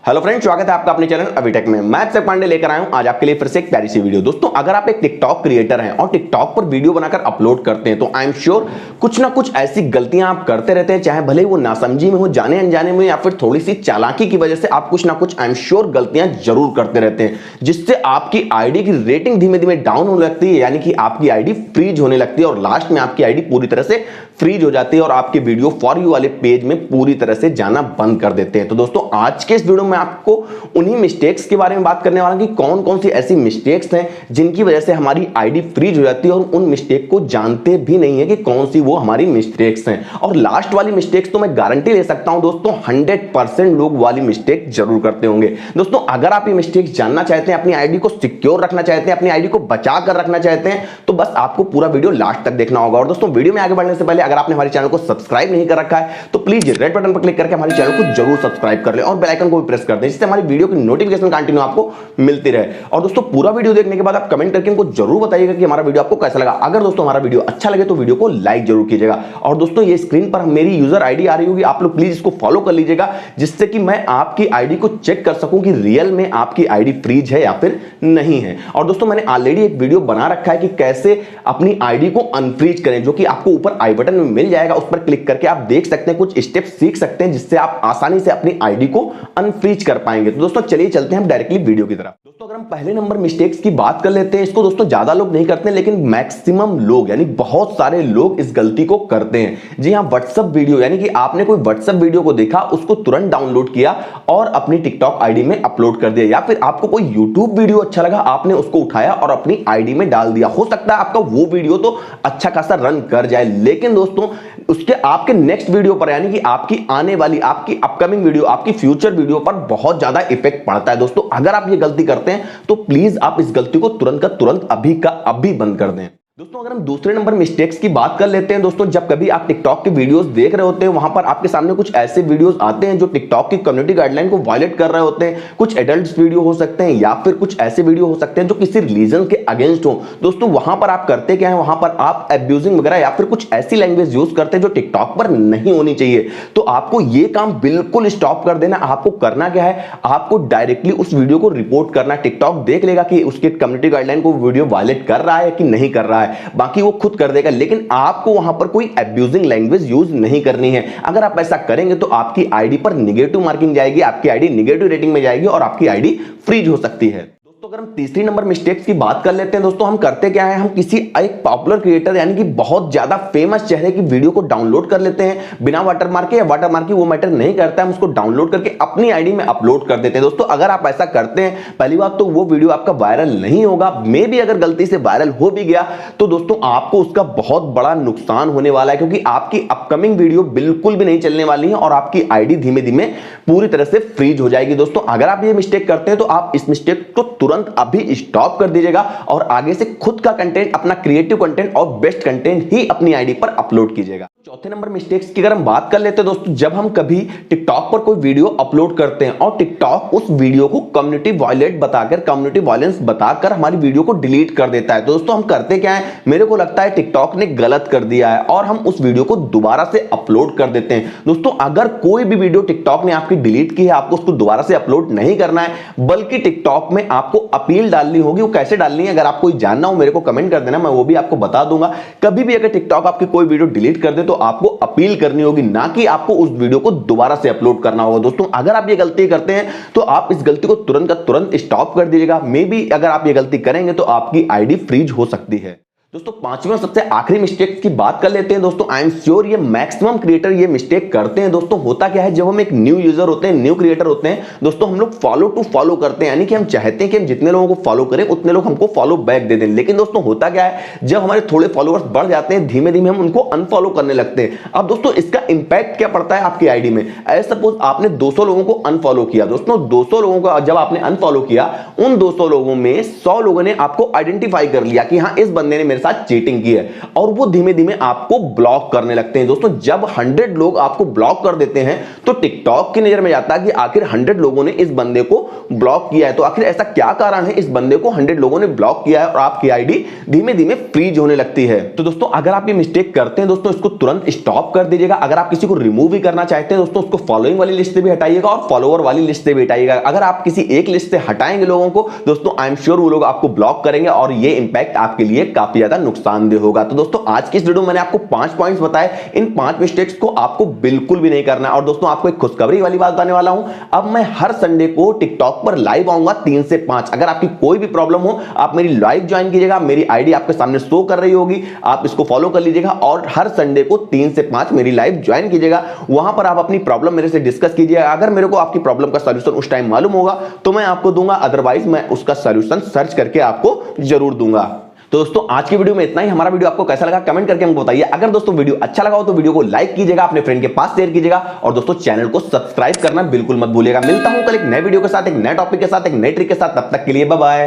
Hello friends, स्वागत है आपका अपने चैनल अभिटेक में। मैं अभिषेक पांडे लेकर आया हूं आज आपके लिए फिर से एक प्यारी सी वीडियो। दोस्तों, अगर आप एक टिकटॉक क्रिएटर हैं और टिकटॉक पर वीडियो बनाकर अपलोड करते हैं तो आई एम श्योर कुछ ना कुछ ऐसी गलतियां आप करते रहते हैं, चाहे भले वो नासमझी में हो, जाने अनजाने में, या फिर थोड़ी सी चालाकी की वजह से आप कुछ ना कुछ आई एम श्योर गलतियां जरूर करते रहते हैं, जिससे आपकी आईडी की रेटिंग धीमे धीमे डाउन होने लगती है, यानी कि आपकी आईडी फ्रीज होने लगती है और लास्ट में आपकी आईडी पूरी तरह से फ्रीज हो जाती है और आपके वीडियो फॉर यू वाले पेज में पूरी तरह से जाना बंद कर देते हैं। तो दोस्तों, आज के इस वीडियो में आपको उन्हीं मिस्टेक्स के बारे में बात करने वाला हूं कि कौन कौन सी ऐसी मिस्टेक्स हैं जिनकी वजह से हमारी आईडी फ्रीज हो जाती है और उन मिस्टेक को जानते भी नहीं है कि कौन सी वो हमारी मिस्टेक्स हैं। और लास्ट वाली मिस्टेक्स तो मैं गारंटी ले सकता हूं दोस्तों 100% लोग वाली मिस्टेक जरूर करते होंगे। दोस्तों, अगर आप ये मिस्टेक्स जानना चाहते हैं, अपनी आईडी को सिक्योर रखना चाहते हैं, अपनी आईडी को बचा कर रखना चाहते हैं, तो बस आपको पूरा वीडियो लास्ट तक देखना होगा। और दोस्तों, वीडियो में आगे बढ़ने से पहले अगर आपने हमारे चैनल को सब्सक्राइब नहीं कर रखा है तो प्लीज रेड बटन पर क्लिक करके हमारे चैनल को जरूर सब्सक्राइब कर ले और बेल आइकन को भी प्रेस कर दें, जिससे हमारी वीडियो की नोटिफिकेशन कंटिन्यू आपको मिलती रहे। और दोस्तों, पूरा वीडियो देखने के बाद आप कमेंट करके हमको जरूर बताइएगा कि हमारा वीडियो आपको कैसा लगा। अगर दोस्तों हमारा वीडियो अच्छा लगे तो वीडियो को लाइक जरूर कीजिएगा। और दोस्तों, ये स्क्रीन पर मेरी यूजर आईडी आ रही होगी, आप लोग प्लीज इसको फॉलो कर लीजिएगा, जिससे कि मैं आपकी आईडी को चेक कर सकूं कि रियल में आपकी आईडी फ्रीज है या फिर नहीं है। और दोस्तों, मैंने ऑलरेडी एक वीडियो बना रखा है कि कैसे अपनी आईडी को अनफ्रीज करें, जो कि आपको ऊपर आई बटन में मिल जाएगा। उस पर क्लिक करके आप देख सकते हैं, कुछ स्टेप सीख सकते हैं, जिससे आप आसानी से अपनी आईडी को अनफ्रीज कर पाएंगे। तो दोस्तों, चलिए चलते हैं हम डायरेक्टली वीडियो की तरफ। दोस्तों, अगर हम पहले नंबर मिस्टेक्स की बात कर लेते हैं, इसको दोस्तों ज्यादा लोग नहीं करते हैं, लेकिन मैक्सिमम लोग यानी बहुत सारे लोग इस गलती को करते हैं। जी हां, व्हाट्सएप वीडियो, यानी कि आपने कोई व्हाट्सएप वीडियो को देखा, उसको तुरंत डाउनलोड किया और अपनी टिकटॉक आईडी में अपलोड कर दिया, या फिर आपको कोई यूट्यूब वीडियो अच्छा लगा, आपने उसको उठाया और अपनी आईडी में डाल दिया। हो सकता है आपका वो वीडियो तो अच्छा खासा रन कर जाए, लेकिन दोस्तों उसके आपके नेक्स्ट वीडियो पर, यानी कि आपकी आने वाली, आपकी अपकमिंग वीडियो, आपकी फ्यूचर वीडियो पर बहुत ज्यादा इफेक्ट पड़ता है। दोस्तों, अगर आप ये गलती करते हैं तो प्लीज आप इस गलती को तुरंत का तुरंत अभी का अभी बंद कर दें। दोस्तों, अगर हम दूसरे नंबर मिस्टेक्स की बात कर लेते हैं, दोस्तों जब कभी आप टिकटॉक के वीडियोस देख रहे होते हैं, वहां पर आपके सामने कुछ ऐसे वीडियोस आते हैं जो टिकटॉक की कम्युनिटी गाइडलाइन को वायलेट कर रहे होते हैं। कुछ एडल्ट वीडियो हो सकते हैं या फिर कुछ ऐसे वीडियो हो सकते हैं जो किसी रिलीजन के अगेंस्ट हो। दोस्तों, वहां पर आप करते क्या है, वहां पर आप एब्यूजिंग वगैरह या फिर कुछ ऐसी लैंग्वेज यूज करते हैं जो टिकटॉक पर नहीं होनी चाहिए। तो आपको ये काम बिल्कुल स्टॉप कर देना। आपको करना क्या है, आपको डायरेक्टली उस वीडियो को रिपोर्ट करना। टिकटॉक देख लेगा कि उसके कम्युनिटी गाइडलाइन को वीडियो वायलेट कर रहा है कि नहीं कर रहा है, बाकी वो खुद कर देगा, लेकिन आपको वहां पर कोई एब्यूजिंग लैंग्वेज यूज नहीं करनी है। अगर आप ऐसा करेंगे तो आपकी आईडी पर नेगेटिव मार्किंग जाएगी, आपकी आईडी नेगेटिव रेटिंग में जाएगी और आपकी आईडी फ्रीज हो सकती है। दोस्तों, अगर हम तीसरी नंबर मिस्टेक्स की बात कर लेते हैं, दोस्तों हम करते क्या है, हम किसी एक पॉपुलर क्रिएटर यानी कि बहुत ज्यादा फेमस चेहरे की वीडियो को डाउनलोड कर लेते हैं बिना वाटरमार्क के, या वाटरमार्क की वो मैटर नहीं करता है, हम उसको डाउनलोड करके अपनी आईडी में अपलोड कर देते हैं। दोस्तों, अगर आप ऐसा करते हैं, पहली बात तो वो वीडियो आपका वायरल नहीं होगा। मे भी अगर गलती से वायरल हो भी गया तो दोस्तों आपको उसका बहुत बड़ा नुकसान होने वाला है, क्योंकि आपकी अपकमिंग वीडियो बिल्कुल भी नहीं चलने वाली है और आपकी आईडी धीमे धीमे पूरी तरह से फ्रीज हो जाएगी। दोस्तों, अगर आप ये मिस्टेक करते हैं तो आप इस मिस्टेक को तुरंत अभी स्टॉप कर दीजिएगा और आगे से खुद का कंटेंट, अपना क्रिएटिव कंटेंट और बेस्ट कंटेंट ही अपनी आईडी पर अपलोड कीजिएगा। चौथे नंबर मिस्टेक्स की अगर हम बात कर लेते हैं, दोस्तों जब हम कभी टिकटॉक पर कोई वीडियो अपलोड करते हैं और टिकटॉक उस वीडियो को कम्युनिटी वायलेट बताकर, कम्युनिटी वायलेंस बताकर हमारी वीडियो को डिलीट कर देता है। दोस्तों, हम करते क्या है, मेरे को लगता है टिकटॉक ने गलत कर दिया है और हम उस वीडियो को दोबारा से अपलोड कर देते हैं। दोस्तों, अगर कोई भी वीडियो टिकटॉक ने आपकी डिलीट की है, आपको उसको दोबारा से अपलोड नहीं करना है, बल्कि टिकटॉक में आपको अपील डालनी होगी। वो कैसे डालनी है, अगर आपको जानना हो मेरे को कमेंट कर देना, मैं वो भी आपको बता दूंगा। कभी भी अगर टिकटॉक आपकी कोई वीडियो डिलीट कर दे तो आपको अपील करनी होगी, ना कि आपको उस वीडियो को दोबारा से अपलोड करना होगा। दोस्तों, अगर आप ये गलती करते हैं तो आप इस गलती को तुरंत का तुरंत स्टॉप कर दीजिएगा। मे बी अगर आप ये गलती करेंगे तो आपकी आईडी फ्रीज हो सकती है। दोस्तों, पांचवें और सबसे आखिरी मिस्टेक की बात कर लेते हैं। दोस्तों, आई एम श्योर ये मैक्सिमम क्रिएटर ये मिस्टेक करते हैं। दोस्तों, होता क्या है, जब हम एक न्यू यूजर होते हैं, न्यू क्रिएटर होते हैं, दोस्तों हम लोग फॉलो टू फॉलो करते हैं, यानी कि हम चाहते हैं कि हम जितने लोगों को फॉलो करें उतने लोग हमको फॉलो बैक दे दें। लेकिन दोस्तों, होता क्या है, जब हमारे थोड़े फॉलोअर्स बढ़ जाते हैं, धीमे धीमे हम उनको अनफॉलो करने लगते हैं। अब दोस्तों, इसका इंपैक्ट क्या पड़ता है आपकी आईडी में। सपोज आपने 200 लोगों को अनफॉलो किया। दोस्तों, 200 लोगों को जब आपने अनफॉलो किया, उन 200 लोगों में 100 लोगों ने आपको आइडेंटिफाई कर लिया कि हाँ, इस बंदे ने मेरे साथ चीटिंग की है, और वो धीमे धीमे आपको ब्लॉक करने लगते हैं। दोस्तों जब 100 लोग आपको ब्लॉक कर देते हैं तो टिकटॉक की नजर में जाता है कि आखिर 100 लोगों ने इस बंदे को ब्लॉक किया है, तो आखिर ऐसा क्या कारण है इस बंदे को 100 लोगों ने ब्लॉक किया है और आपकी आईडी धीमे धीमे फ्रीज होने लगती है। तो दोस्तों अगर आप ये मिस्टेक करते हैं दोस्तों, इसको तुरंत स्टॉप कर दीजिएगा। अगर आप किसी को रिमूव भी करना चाहते हैं दोस्तों, उसको फॉलोइंग वाली लिस्ट से भी हटाइएगा और फॉलोअर वाली लिस्ट से भी हटाइएगा। अगर आप किसी एक लिस्ट से हटाएंगे लोगों को दोस्तों, आई एम श्योर वो लोग आपको ब्लॉक करेंगे और ये इंपैक्ट आपके लिए काफी ज्यादा नुकसानदेह होगा। तो दोस्तों आज की इस वीडियो में मैंने आपको 5 पॉइंट्स बताए, इन 5 मिस्टेक्स को आपको बिल्कुल भी नहीं करना है। और दोस्तों आपको एक खुशखबरी वाली बात बताने वाला हूं, अब मैं हर संडे को टिकटॉक पर लाइव आऊंगा 3 से 5। अगर आपकी कोई भी प्रॉब्लम हो आप मेरी लाइव ज्वाइन कीजिएगा, मेरी आईडी आपके सामने शो कर रही होगी, आप इसको फॉलो कर लीजिएगा और हर संडे को 3 से 5 मेरी लाइव ज्वाइन कीजिएगा। वहां पर आप अपनी प्रॉब्लम मेरे से डिस्कस कीजिएगा। अगर मेरे को आपकी प्रॉब्लम का सॉल्यूशन उस टाइम मालूम होगा तो मैं आपको दूंगा, अदरवाइज मैं उसका सॉल्यूशन सर्च करके आपको जरूर दूंगा। तो दोस्तों आज की वीडियो में इतना ही। हमारा वीडियो आपको कैसा लगा कमेंट करके हमको बताइए। अगर दोस्तों वीडियो अच्छा लगा हो तो वीडियो को लाइक कीजिएगा, अपने फ्रेंड के पास शेयर कीजिएगा और दोस्तों चैनल को सब्सक्राइब करना बिल्कुल मत भूलिएगा। मिलता हूं कल एक नए वीडियो के साथ, एक नए टॉपिक के साथ, एक नए ट्रिक के साथ। तब तक के लिए बाय बाय।